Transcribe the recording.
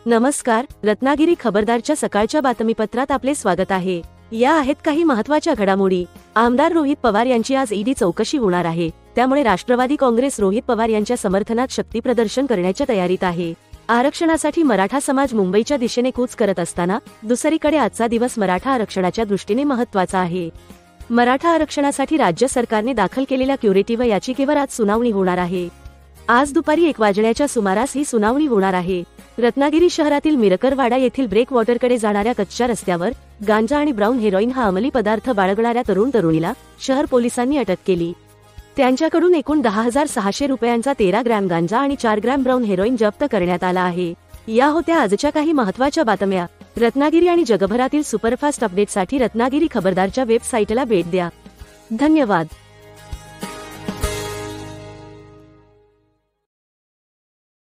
नमस्कार, रत्नागिरी खबरदारच्या सकाळच्या बातमीपत्रात आपले स्वागत आहे। या आहेत काही महत्त्वाच्या घडामोडी। आमदार रोहित पवार यांची आज ईडी चौकशी होणार आहे, त्यामुळे राष्ट्रवादी काँग्रेस रोहित पवार यांच्या समर्थनात शक्ती प्रदर्शन करण्याच्या तयारीत आहे। आरक्षणासाठी मराठा समाज मुंबईच्या दिशेने कूच करत असताना दुसरीकडे आजचा दिवस मराठा आरक्षणाच्या दृष्टीने महत्त्वाचा आहे। मराठा आरक्षणासाठी राज्य सरकारने दाखल केलेल्या क्युरेटिव्ह याचिकेवर आज सुनावणी होणार आहे। आज दुपारी 1 वाजण्याच्या सुमारास ही सुनावणी होणार आहे। रत्नागिरी शहरातील मिरकरवाडा येथील ब्रेक वॉटरकडे जाणाऱ्या कच्च्या रस्त्यावर गांजा आणि ब्राऊन हेरोईन हा अंमली पदार्थ बाळगणाऱ्या तरुणीला शहर पोलिसांनी अटक केली। त्यांच्याकडून एकूण 10,600 रुपयांचा 13 ग्रॅम गांजा आणि 4 ग्रॅम ब्राऊन हेरोईन जप्त करण्यात आला आहे। या होत्या आजच्या काही महत्त्वाच्या बातम्या। रत्नागिरी आणि जगभरातील सुपरफास्ट अपडेटसाठी रत्नागिरी खबरदारच्या वेबसाईटला भेट द्या। धन्यवाद।